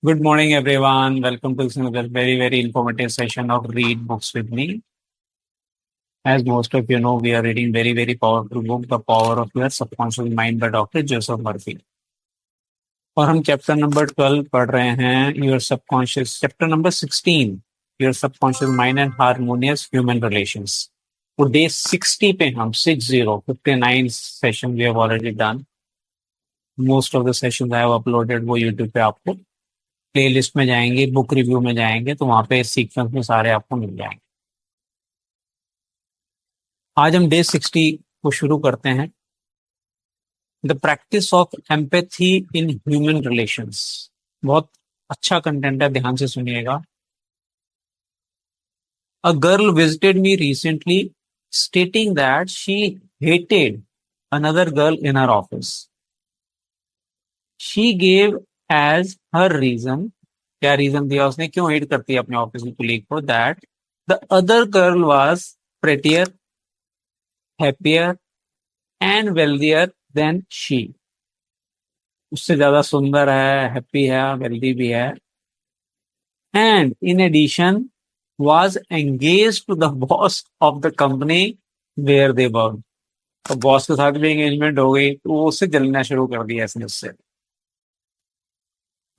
Good morning, everyone. Welcome to another very informative session of Read Books with me. As most of you know, we are reading very powerful book, The Power of Your Subconscious Mind by Dr. Joseph Murphy. और हम chapter number 12 पढ़ रहे हैं your subconscious chapter number 16 your subconscious mind and harmonious human relations. और day 60 पे हम 59 session we have already done. Most of the sessions I have uploaded वो YouTube पे आपको प्ले लिस्ट में जाएंगे, बुक रिव्यू में जाएंगे तो वहां पे सीक्वेंस में सारे आपको मिल जाएंगे। आज हम डे 60 को शुरू करते हैं। The practice of empathy in human relations. बहुत अच्छा कंटेंट है, ध्यान से सुनिएगा। A girl visited me recently stating that she hated another girl in her office. She gave as her reason, क्या रीजन दिया उसने क्यों हेट करती है अपने ऑफिस की कुलीग को, that the other girl was prettier, happier and wealthier than she. उससे ज्यादा सुंदर है, हैप्पी है, वेल्दी भी है। And in addition was engage to the boss of the company where they work. तो बॉस के साथ भी एंगेजमेंट हो गई तो वो उससे जलना शुरू कर दिया इसने उससे।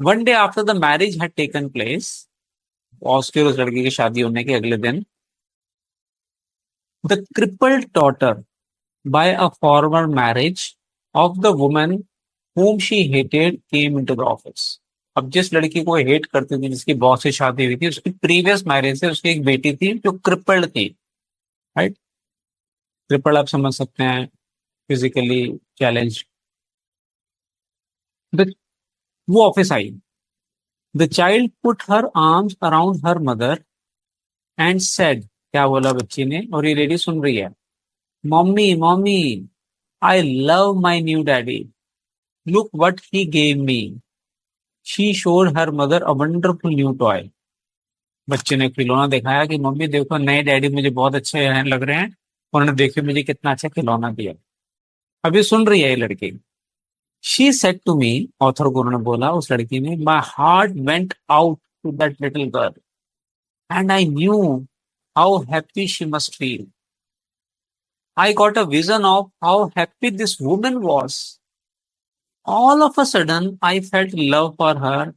One day after the marriage had taken place, boss की और उस लड़की की शादी होने के अगले दिन, the crippled daughter by a former marriage of the woman whom she hated came into the office. अब जिस लड़की को हेट करती थी, जिसकी बॉस से शादी हुई थी, उसकी प्रीवियस मैरिज से उसकी एक बेटी थी जो क्रिपल्ड थी। राइट, क्रिपल्ड आप समझ सकते हैं, फिजिकली चैलेंज। वो office I. The child put her arms around her mother and said, क्या बोला बच्ची ने, और ये लेडी सुन रही है, mummy mummy, I love my new daddy. Look what he gave me. She showed her mother a wonderful new toy. बच्चे ने खिलौना दिखाया कि मम्मी देखो, नए डैडी मुझे बहुत अच्छे लग रहे हैं, उन्होंने देखो मुझे कितना अच्छा खिलौना दिया। अभी सुन रही है ये लड़की। She said to me, author को उन्होंने बोला, उस लड़की ने, my heart went out to that little girl and I knew how happy she must feel. I got a vision of how happy this woman was. All of a sudden, I felt love for her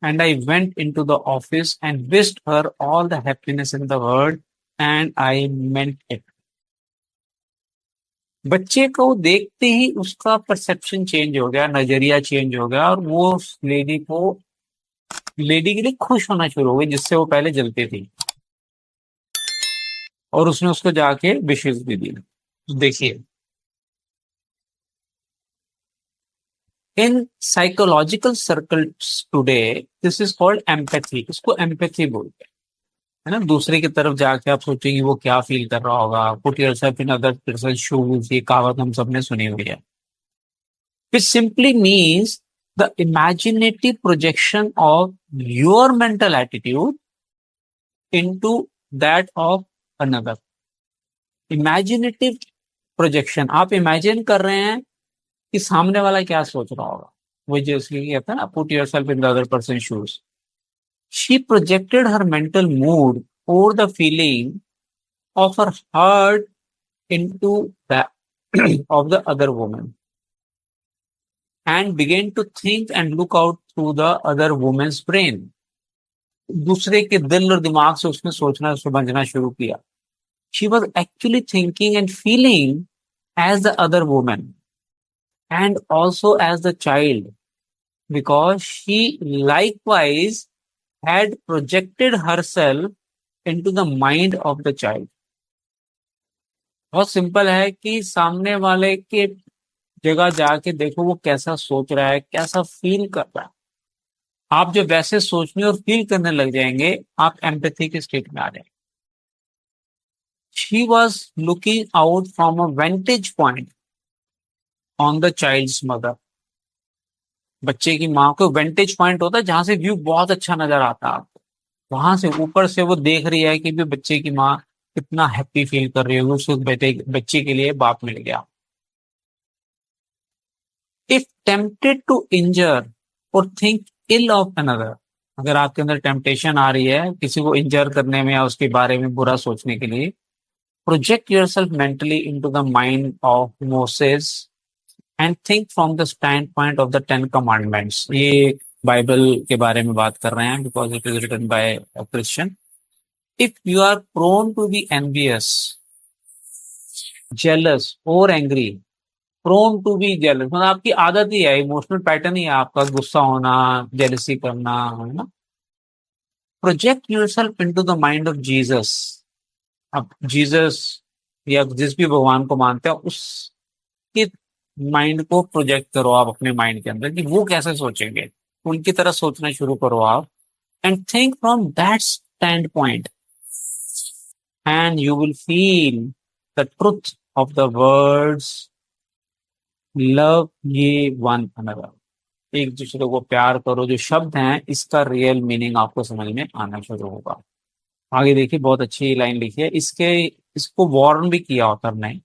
and I went into the office and wished her all the happiness in the world and I meant it. बच्चे को देखते ही उसका perception change हो गया, नजरिया change हो गया और वो उस लेडी के लिए खुश होना शुरू हो गई जिससे वो पहले जलती थी, और उसने उसको जाके विशेष भी दी। देखिए, in psychological circles today this is called empathy. इसको एम्पैथी बोलते हैं, है ना। दूसरे की तरफ जाके आप सोचेंगे वो क्या फील कर रहा होगा, put yourself in other person shoes, ये कहावत हम सबने सुनी हुई है। Which simply means the imaginative projection of your mental attitude into that of another. Imaginative projection, आप इमेजिन कर रहे हैं कि सामने वाला क्या सोच रहा होगा, वो जैसे कहते हैं ना, put yourself in the other person shoes. She projected her mental mood or the feeling of her heart into that of the other woman and began to think and look out through the other woman's brain. दूसरे के दिल और दिमाग से उसने सोचना समझना शुरू किया। She was actually thinking and feeling as the other woman and also as the child because she likewise had projected herself into the mind of the child. बहुत सिंपल है कि सामने वाले के जगह जाके देखो वो कैसा सोच रहा है, कैसा फील कर रहा है। आप जब वैसे सोचने और फील करने लग जाएंगे, आप एम्पैथी के स्टेट में आ जाएंगे। She was looking out from a vantage point on the child's mother. बच्चे की माँ को वेंटेज पॉइंट होता है जहां से व्यू बहुत अच्छा नजर आता है आपको, वहां से ऊपर से वो देख रही है कि भी बच्चे की माँ कितना हैप्पी फील कर रही होगी, उसको बच्चे के लिए बाप मिल गया। If tempted to injure or think ill of another, अगर आपके अंदर टेम्पटेशन आ रही है किसी को इंजर करने में या उसके बारे में बुरा सोचने के लिए, project yourself mentally into the mind of Moses and think from the standpoint of the 10 commandments. ये बाइबल के बारे में बात कर रहे हैं, because it is written by a Christian. If you are prone to be envious, jealous और angry, prone to be jealous मतलब आपकी आदत ही है, इमोशनल पैटर्न ही है आपका, गुस्सा होना, जेलसी करना, है ना। Project yourself into the mind of Jesus. अब जीसस या जिस भी भगवान को मानते हैं उसके माइंड को प्रोजेक्ट करो आप अपने माइंड के अंदर कि वो कैसे सोचेंगे, उनकी तरह सोचना शुरू करो आप। And think from that stand point and you will feel the truth of the words, love ये वन अनदर। एक दूसरे को प्यार करो, जो शब्द हैं इसका रियल मीनिंग आपको समझ में आना शुरू होगा। आगे देखिए, बहुत अच्छी लाइन लिखी है इसके, इसको वार्न भी किया ऑथर ने।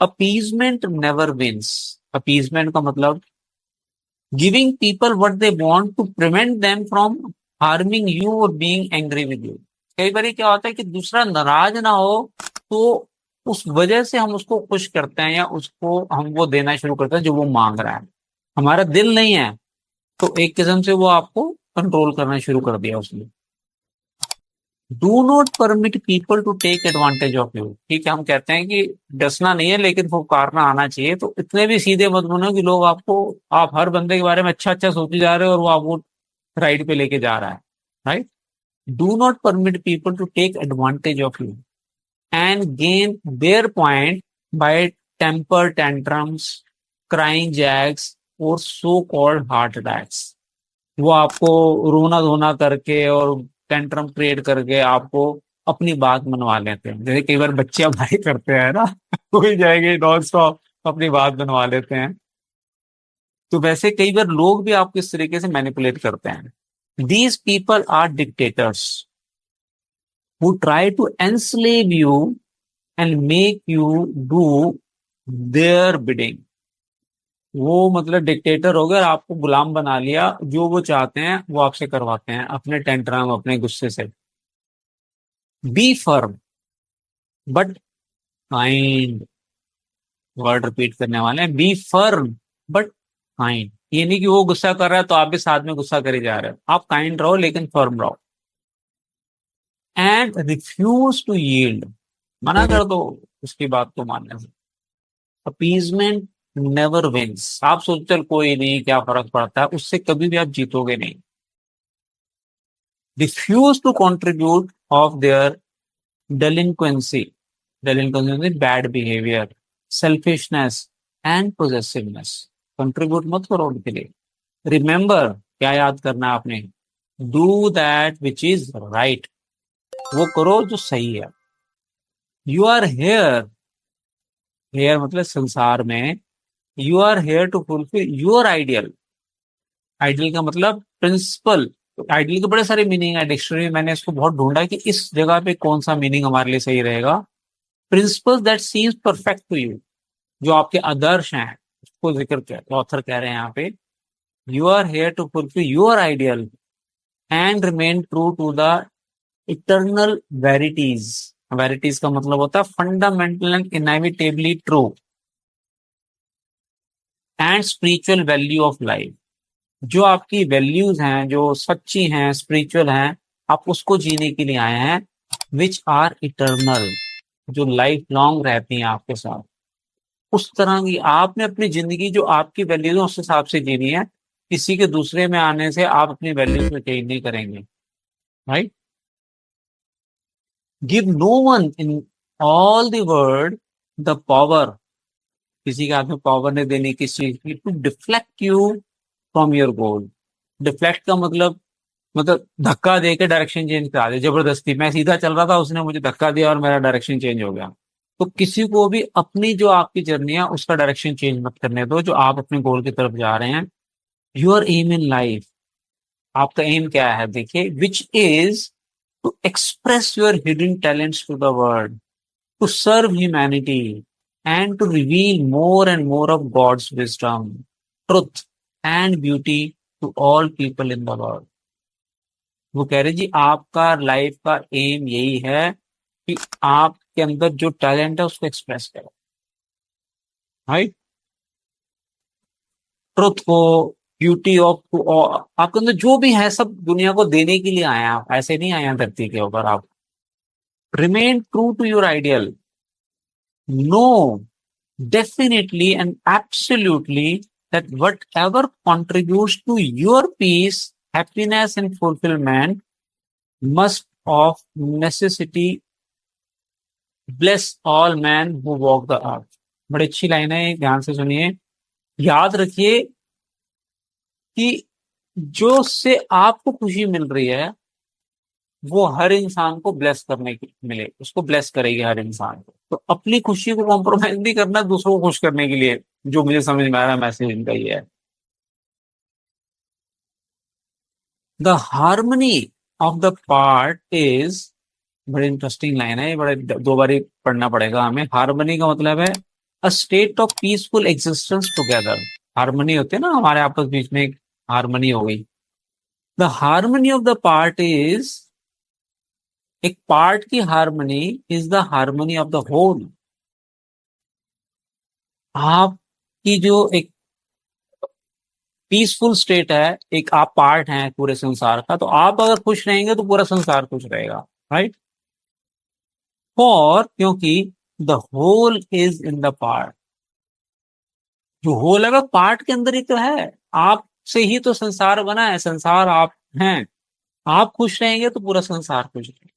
Appeasement never wins. अपीजमेंट का मतलब giving people what they want to prevent them from harming you और बीइंग एंग्री विद यू। कई बार क्या होता है कि दूसरा नाराज ना हो, तो उस वजह से हम उसको खुश करते हैं या उसको हम वो देना शुरू करते हैं जो वो मांग रहा है। हमारा दिल नहीं है, तो एक किस्म से वो आपको कंट्रोल करना शुरू कर दिया उसने। Do not permit people to take advantage of you. ठीक है, हम कहते हैं कि डसना नहीं है लेकिन फुफकारना आना चाहिए। तो इतने भी सीधे मत बनो कि लोग आपको, आप हर बंदे के बारे में अच्छा अच्छा सोचे जा रहे हो और वो आपको राइट पे लेके जा रहा है, right. Do not permit people to take advantage of you and gain their point by temper tantrums, crying jags और सो कॉल्ड हार्ट अटैक्स। वो आपको रोना धोना करके और टेंट्रम क्रिएट करके आपको अपनी बात मनवा लेते हैं। जैसे कई बार बच्चे हमारे करते हैं ना, कोई जाएंगे नॉन स्टॉप अपनी बात बनवा लेते हैं। तो वैसे कई बार लोग भी आपको इस तरीके से मैनिपुलेट करते हैं। These people are dictators who try to enslave you and make you do their bidding. वो मतलब डिक्टेटर हो गए और आपको गुलाम बना लिया, जो वो चाहते हैं वो आपसे करवाते हैं अपने टेंट्रम, अपने गुस्से से। Be firm but kind. Word repeat करने वाले हैं, बी फर्म बट काइंड। ये नहीं कि वो गुस्सा कर रहा है तो आप भी साथ में गुस्सा करे जा रहे हो। आप काइंड रहो लेकिन फर्म रहो। And refuse to yield. मना कर दो उसकी बात को मानने से। Appeasement never wins. आप सोचते चल कोई नहीं, क्या फर्क पड़ता है, उससे कभी भी आप जीतोगे नहीं। Refuse to contribute of their delinquency, delinquency bad behaviour, selfishness and possessiveness. Contribute मत करो उनके लिए। रिमेंबर, क्या याद करना है आपने, do that which is right. वो करो जो सही है। यू आर हेयर, हेयर मतलब संसार में, you are here to fulfil your ideal. Ideal का मतलब प्रिंसिपल। आइडियल के बड़े सारे मीनिंग है, डिक्शनरी में मैंने इसको बहुत ढूंढा कि इस जगह पे कौन सा मीनिंग हमारे लिए सही रहेगा। Principles that seems perfect to you, जो आपके आदर्श हैं उसको जिक्र किया ऑथर कह रहे हैं यहाँ पे। You are here to fulfil your ideal and remain true to the eternal verities. Verities का मतलब होता है fundamental and inevitably true and spiritual value of life. जो आपकी वैल्यूज हैं, जो सच्ची हैं, स्पिरिचुअल हैं, आप उसको जीने के लिए आए हैं। विच आर इटर्नल, जो लाइफ लॉन्ग रहती हैं आपके साथ। उस तरह की आपने अपनी जिंदगी, जो आपकी वैल्यूज है उस हिसाब से जीनी है। किसी के दूसरे में आने से आप अपनी वैल्यूज को चेंज नहीं करेंगे, right. Give no one in all the world the power. किसी के हाथ में पावर नहीं देनी किस चीज की, to deflect you from your goal. Deflect का मतलब धक्का दे के डायरेक्शन चेंज करा दे जबरदस्ती। मैं सीधा चल रहा था, उसने मुझे धक्का दिया और मेरा डायरेक्शन चेंज हो गया। तो किसी को भी अपनी जो आपकी जर्नी है उसका डायरेक्शन चेंज मत करने दो, जो आप अपने गोल की तरफ जा रहे हैं। योर एम इन लाइफ, आपका एम क्या है देखिए, which is to express your hidden talents to the world, to serve humanity and to reveal more and more of God's wisdom, truth and beauty to all people in the world. वो कह रहे जी आपका life का M यही है कि आपके अंदर जो टैलेंट है उसको एक्सप्रेस करो, राइट। ट्रुथ को, ब्यूटी ऑफ, आपके अंदर जो भी है सब दुनिया को देने के लिए आए हैं आप, ऐसे नहीं आए हैं धरती के ऊपर आप। Remain true to your ideal, no definitely and absolutely that whatever contributes to your peace, happiness, and fulfillment must of necessity bless all men who walk the earth. बड़ी अच्छी लाइन है, ध्यान से सुनिए। याद रखिए कि जो से आपको खुशी मिल रही है वो हर इंसान को ब्लेस करने की मिले, उसको ब्लेस करेगी हर इंसान को। तो अपनी खुशी को कॉम्प्रोमाइज नहीं करना दूसरों को खुश करने के लिए, जो मुझे समझ में आ रहा है मैसेज इनका ही है। The harmony of the part is, बड़ी इंटरेस्टिंग लाइन है, बड़े दो बारी पढ़ना पड़ेगा हमें। हार्मनी का मतलब है a state of peaceful existence together. Harmony होती है ना हमारे आपस बीच में, एक हार्मनी हो गई। The harmony of the part is, एक पार्ट की harmony is the harmony of the whole. आपकी जो एक पीसफुल स्टेट है, एक आप पार्ट हैं पूरे संसार का, तो आप अगर खुश रहेंगे तो पूरा संसार खुश रहेगा, राइट। फॉर, क्योंकि the whole is in the part, जो होल है पार्ट के अंदर ही तो है। आप से ही तो संसार बना है, संसार आप हैं। आप खुश रहेंगे तो पूरा संसार खुश रहेगा।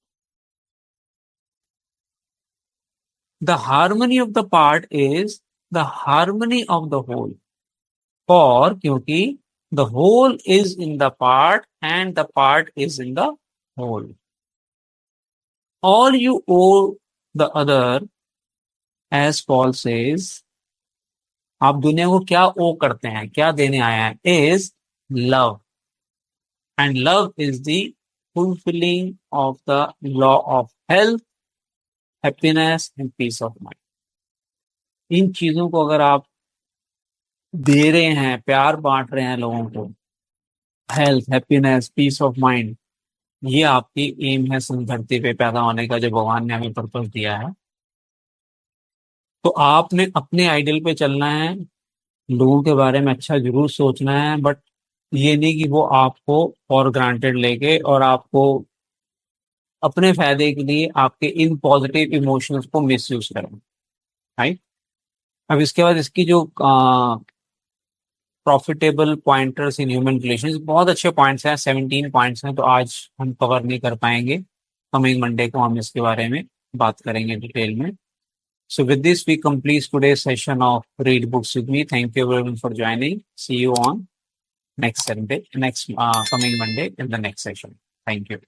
The harmony of the part is the harmony of the whole. For, क्योंकि the whole is in the part and the part is in the whole. All you owe the other, as Paul says, आप दुनिया को क्या ओ करते हैं, क्या देने आए हैं, is love, and love is the fulfilling of the law of health, happiness and peace of mind. इन चीजों को अगर आप दे रहे हैं, प्यार बांट रहे हैं लोगों को, health, happiness, peace of mind, ये आपकी एम है इस धरती पे पैदा होने का, जो भगवान ने हमें पर्पस दिया है। तो आपने अपने आइडियल पे चलना है, लोगों के बारे में अच्छा जरूर सोचना है, बट ये नहीं कि वो आपको फॉर ग्रांटेड लेके और आपको अपने फायदे के लिए आपके इन पॉजिटिव इमोशंस को मिसयूज करें, राइट। अब इसके बाद इसकी जो प्रॉफिटेबल पॉइंटर्स इन ह्यूमन रिलेशंस, बहुत अच्छे पॉइंट्स हैं, 17 पॉइंट्स हैं, तो आज हम कवर नहीं कर पाएंगे। कमिंग मंडे को हम इसके बारे में बात करेंगे डिटेल में। So with this, we complete today's session of Read Books with Me. Thank you everyone for joining. See you on next Sunday, next coming Monday in the next session. Thank you.